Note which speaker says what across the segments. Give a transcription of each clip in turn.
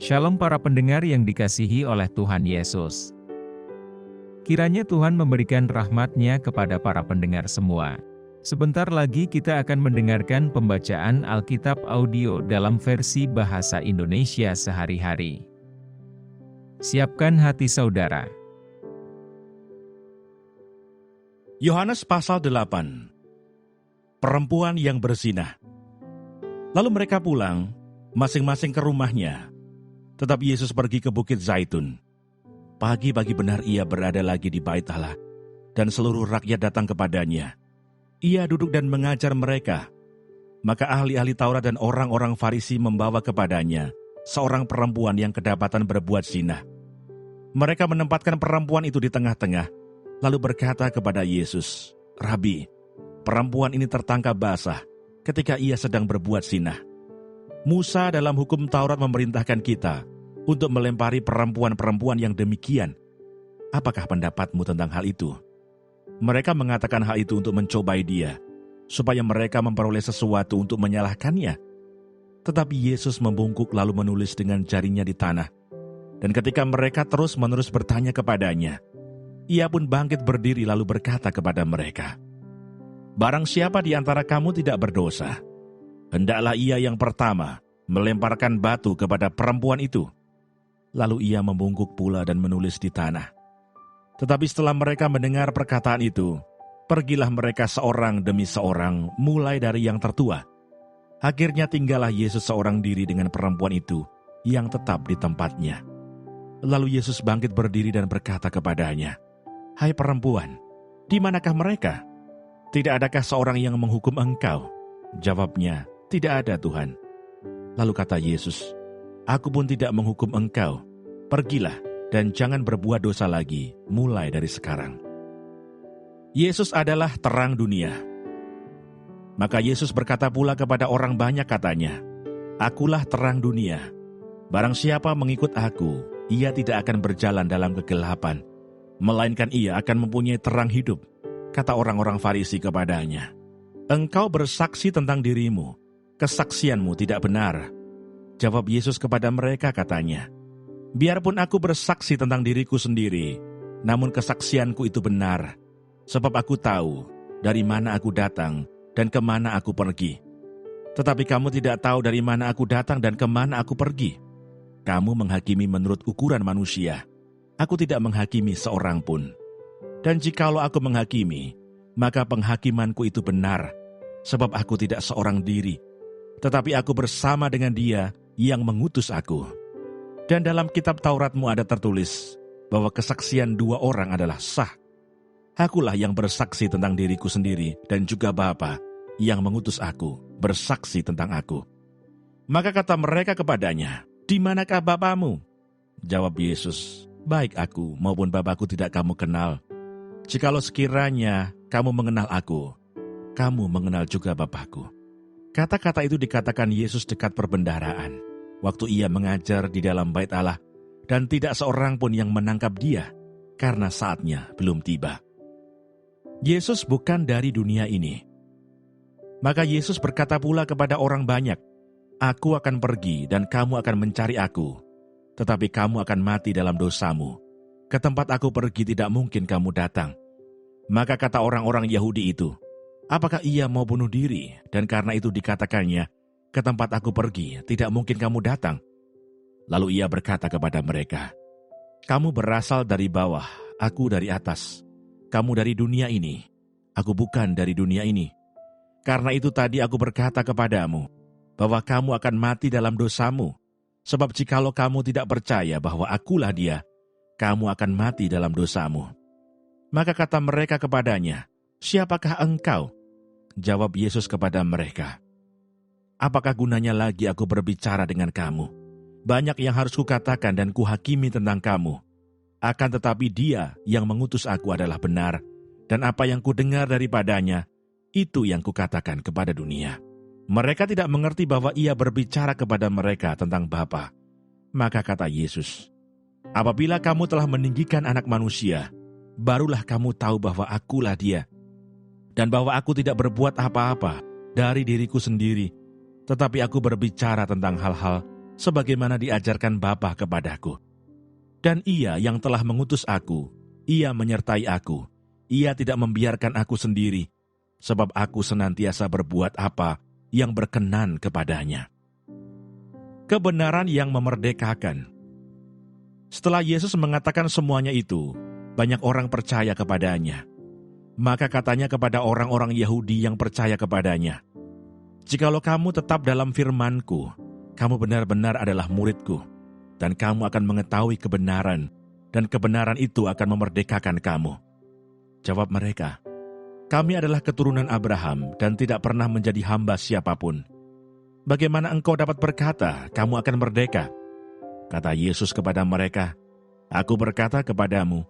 Speaker 1: Shalom para pendengar yang dikasihi oleh Tuhan Yesus. Kiranya Tuhan memberikan rahmat-Nya kepada para pendengar semua. Sebentar lagi kita akan mendengarkan pembacaan Alkitab audio dalam versi bahasa Indonesia sehari-hari. Siapkan hati saudara.
Speaker 2: Yohanes pasal 8. Perempuan yang berzina. Lalu mereka pulang, masing-masing ke rumahnya. Tetapi Yesus pergi ke Bukit Zaitun. Pagi-pagi benar ia berada lagi di Bait Allah, dan seluruh rakyat datang kepadanya. Ia duduk dan mengajar mereka. Maka ahli-ahli Taurat dan orang-orang Farisi membawa kepadanya seorang perempuan yang kedapatan berbuat zina. Mereka menempatkan perempuan itu di tengah-tengah, lalu berkata kepada Yesus, "Rabi, perempuan ini tertangkap basah ketika ia sedang berbuat zina. Musa dalam hukum Taurat memerintahkan kita untuk melempari perempuan-perempuan yang demikian. Apakah pendapatmu tentang hal itu?" Mereka mengatakan hal itu untuk mencobai dia, supaya mereka memperoleh sesuatu untuk menyalahkannya. Tetapi Yesus membungkuk lalu menulis dengan jarinya di tanah. Dan ketika mereka terus-menerus bertanya kepadanya, ia pun bangkit berdiri lalu berkata kepada mereka, "Barang siapa di antara kamu tidak berdosa, hendaklah ia yang pertama melemparkan batu kepada perempuan itu." Lalu ia membungkuk pula dan menulis di tanah. Tetapi setelah mereka mendengar perkataan itu, pergilah mereka seorang demi seorang, mulai dari yang tertua. Akhirnya tinggallah Yesus seorang diri dengan perempuan itu yang tetap di tempatnya. Lalu Yesus bangkit berdiri dan berkata kepadanya, "Hai perempuan, di manakah mereka? Tidak adakah seorang yang menghukum engkau?" Jawabnya, "Tidak ada, Tuhan." Lalu kata Yesus, "Aku pun tidak menghukum engkau. Pergilah dan jangan berbuat dosa lagi mulai dari sekarang." Yesus adalah terang dunia. Maka Yesus berkata pula kepada orang banyak katanya, "Akulah terang dunia. Barang siapa mengikut aku, ia tidak akan berjalan dalam kegelapan, melainkan ia akan mempunyai terang hidup." Kata orang-orang Farisi kepadanya, "Engkau bersaksi tentang dirimu, kesaksianmu tidak benar." Jawab Yesus kepada mereka katanya, "Biarpun aku bersaksi tentang diriku sendiri, namun kesaksianku itu benar, sebab aku tahu dari mana aku datang dan kemana aku pergi. Tetapi kamu tidak tahu dari mana aku datang dan kemana aku pergi. Kamu menghakimi menurut ukuran manusia. Aku tidak menghakimi seorang pun. Dan jikalau aku menghakimi, maka penghakimanku itu benar, sebab aku tidak seorang diri, tetapi aku bersama dengan Dia yang mengutus aku. Dan dalam kitab Tauratmu ada tertulis bahwa kesaksian dua orang adalah sah. Akulah yang bersaksi tentang diriku sendiri dan juga Bapa yang mengutus aku bersaksi tentang aku." Maka kata mereka kepadanya, "Di manakah Bapamu?" Jawab Yesus, "Baik aku maupun Bapakku tidak kamu kenal. Jikalau sekiranya kamu mengenal aku, kamu mengenal juga Bapakku." Kata-kata itu dikatakan Yesus dekat perbendaharaan, waktu ia mengajar di dalam Bait Allah, dan tidak seorang pun yang menangkap dia, karena saatnya belum tiba. Yesus bukan dari dunia ini. Maka Yesus berkata pula kepada orang banyak, "Aku akan pergi dan kamu akan mencari aku, tetapi kamu akan mati dalam dosamu. Ke tempat aku pergi tidak mungkin kamu datang." Maka kata orang-orang Yahudi itu, "Apakah ia mau bunuh diri? Dan karena itu dikatakannya, ke tempat aku pergi, tidak mungkin kamu datang." Lalu ia berkata kepada mereka, "Kamu berasal dari bawah, aku dari atas. Kamu dari dunia ini, aku bukan dari dunia ini. Karena itu tadi aku berkata kepadamu, bahwa kamu akan mati dalam dosamu. Sebab jikalau kamu tidak percaya bahwa akulah Dia, kamu akan mati dalam dosamu." Maka kata mereka kepadanya, "Siapakah engkau?" Jawab Yesus kepada mereka, "Apakah gunanya lagi aku berbicara dengan kamu? Banyak yang harus kukatakan dan kuhakimi tentang kamu. Akan tetapi Dia yang mengutus aku adalah benar, dan apa yang kudengar daripadanya, itu yang kukatakan kepada dunia." Mereka tidak mengerti bahwa ia berbicara kepada mereka tentang Bapa. Maka kata Yesus, "Apabila kamu telah meninggikan Anak Manusia, barulah kamu tahu bahwa akulah Dia, dan bahwa aku tidak berbuat apa-apa dari diriku sendiri, tetapi aku berbicara tentang hal-hal sebagaimana diajarkan Bapa kepadaku. Dan Ia yang telah mengutus aku, Ia menyertai aku. Ia tidak membiarkan aku sendiri, sebab aku senantiasa berbuat apa yang berkenan kepadanya. Kebenaran yang memerdekakan. Setelah Yesus mengatakan semuanya itu, banyak orang percaya kepadanya. Maka katanya kepada orang-orang Yahudi yang percaya kepadanya, "Jikalau kamu tetap dalam firman-Ku, kamu benar-benar adalah murid-Ku, dan kamu akan mengetahui kebenaran, dan kebenaran itu akan memerdekakan kamu." Jawab mereka, "Kami adalah keturunan Abraham dan tidak pernah menjadi hamba siapapun. Bagaimana engkau dapat berkata, kamu akan merdeka?" Kata Yesus kepada mereka, "Aku berkata kepadamu,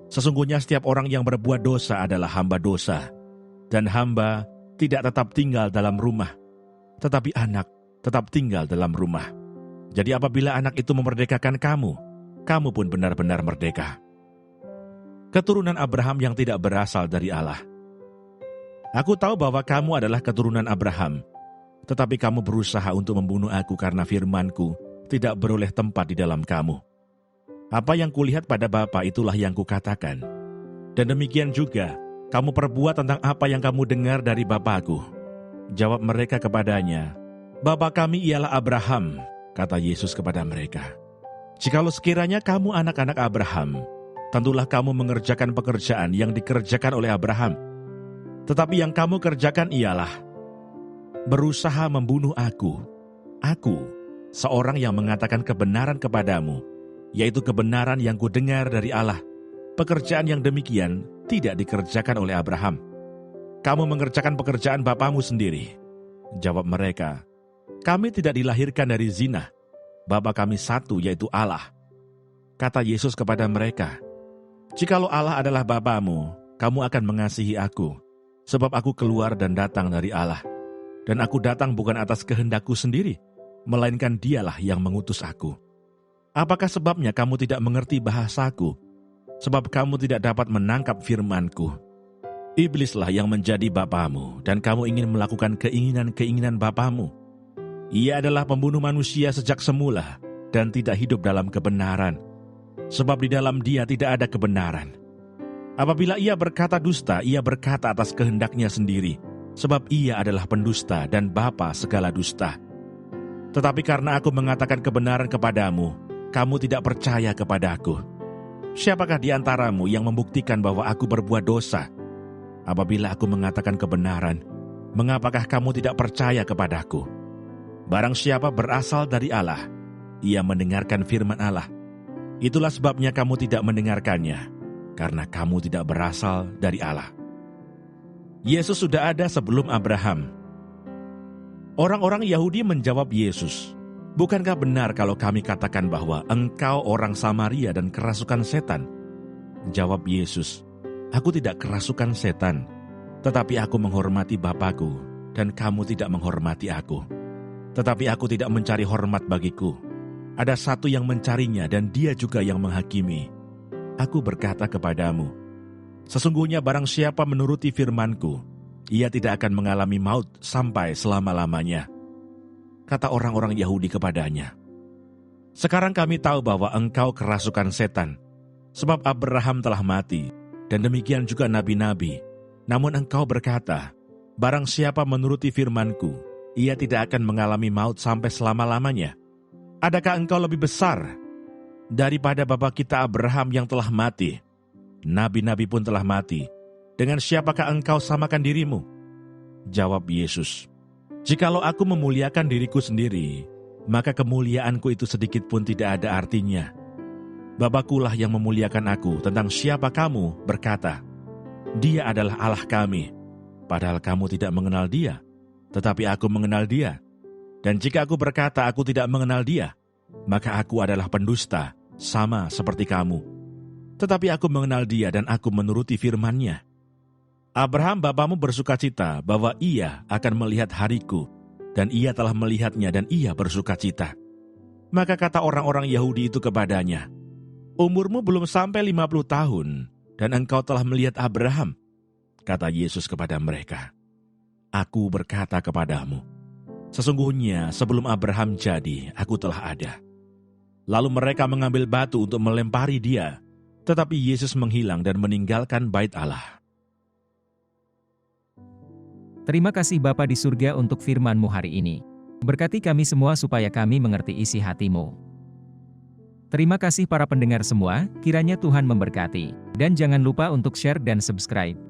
Speaker 2: sesungguhnya setiap orang yang berbuat dosa adalah hamba dosa, dan hamba tidak tetap tinggal dalam rumah, tetapi anak tetap tinggal dalam rumah. Jadi apabila anak itu memerdekakan kamu, kamu pun benar-benar merdeka." Keturunan Abraham yang tidak berasal dari Allah. Aku tahu bahwa kamu adalah keturunan Abraham, tetapi kamu berusaha untuk membunuh aku karena firman-Ku tidak beroleh tempat di dalam kamu. Apa yang kulihat pada Bapa itulah yang kukatakan. Dan demikian juga, kamu perbuat tentang apa yang kamu dengar dari Bapa-Ku. Jawab mereka kepadanya, "Bapa kami ialah Abraham," kata Yesus kepada mereka. "Jikalau sekiranya kamu anak-anak Abraham, tentulah kamu mengerjakan pekerjaan yang dikerjakan oleh Abraham. Tetapi yang kamu kerjakan ialah berusaha membunuh aku. Aku, seorang yang mengatakan kebenaran kepadamu, yaitu kebenaran yang kudengar dari Allah. Pekerjaan yang demikian tidak dikerjakan oleh Abraham. Kamu mengerjakan pekerjaan bapamu sendiri." Jawab mereka, "Kami tidak dilahirkan dari zina. Bapa kami satu, yaitu Allah." Kata Yesus kepada mereka, "Jikalau Allah adalah Bapamu, kamu akan mengasihi aku, sebab aku keluar dan datang dari Allah. Dan aku datang bukan atas kehendakku sendiri, melainkan Dialah yang mengutus aku. Apakah sebabnya kamu tidak mengerti bahasaku? Sebab kamu tidak dapat menangkap firman-Ku. Iblislah yang menjadi bapamu, dan kamu ingin melakukan keinginan-keinginan bapamu. Ia adalah pembunuh manusia sejak semula, dan tidak hidup dalam kebenaran, sebab di dalam dia tidak ada kebenaran. Apabila ia berkata dusta, ia berkata atas kehendaknya sendiri, sebab ia adalah pendusta dan bapa segala dusta. Tetapi karena aku mengatakan kebenaran kepadamu, kamu tidak percaya kepadaku. Siapakah di antaramu yang membuktikan bahwa aku berbuat dosa? Apabila aku mengatakan kebenaran, mengapakah kamu tidak percaya kepadaku? Barang siapa berasal dari Allah, ia mendengarkan firman Allah. Itulah sebabnya kamu tidak mendengarkannya, karena kamu tidak berasal dari Allah." Yesus sudah ada sebelum Abraham. Orang-orang Yahudi menjawab Yesus, "Bukankah benar kalau kami katakan bahwa engkau orang Samaria dan kerasukan setan?" Jawab Yesus, "Aku tidak kerasukan setan, tetapi aku menghormati Bapa-Ku, dan kamu tidak menghormati aku. Tetapi aku tidak mencari hormat bagiku. Ada satu yang mencarinya, dan dia juga yang menghakimi. Aku berkata kepadamu, sesungguhnya barang siapa menuruti firman-Ku, ia tidak akan mengalami maut sampai selama-lamanya." Kata orang-orang Yahudi kepadanya, "Sekarang kami tahu bahwa engkau kerasukan setan, sebab Abraham telah mati, dan demikian juga nabi-nabi. Namun engkau berkata, barang siapa menuruti firman-Ku, ia tidak akan mengalami maut sampai selama-lamanya. Adakah engkau lebih besar daripada bapa kita Abraham yang telah mati? Nabi-nabi pun telah mati. Dengan siapakah engkau samakan dirimu?" Jawab Yesus, "Jikalau aku memuliakan diriku sendiri, maka kemuliaanku itu sedikit pun tidak ada artinya. Bapa-Kulah yang memuliakan aku. Tentang siapa kamu berkata, Dia adalah Allah kami, padahal kamu tidak mengenal Dia, tetapi aku mengenal Dia. Dan jika aku berkata aku tidak mengenal Dia, maka aku adalah pendusta, sama seperti kamu. Tetapi aku mengenal Dia dan aku menuruti firman-Nya. Abraham bapamu bersukacita bahwa ia akan melihat hariku, dan ia telah melihatnya dan ia bersukacita." Maka kata orang-orang Yahudi itu kepadanya, "Umurmu belum sampai 50 tahun, dan engkau telah melihat Abraham." Kata Yesus kepada mereka, "Aku berkata kepadamu, Sesungguhnya sebelum Abraham jadi, aku telah ada. Lalu mereka mengambil batu untuk melempari dia, tetapi Yesus menghilang dan meninggalkan bait Allah.
Speaker 1: Terima kasih Bapa di surga untuk firman-Mu hari ini. Berkati kami semua supaya kami mengerti isi hati-Mu. Terima kasih para pendengar semua, kiranya Tuhan memberkati. Dan jangan lupa untuk share dan subscribe.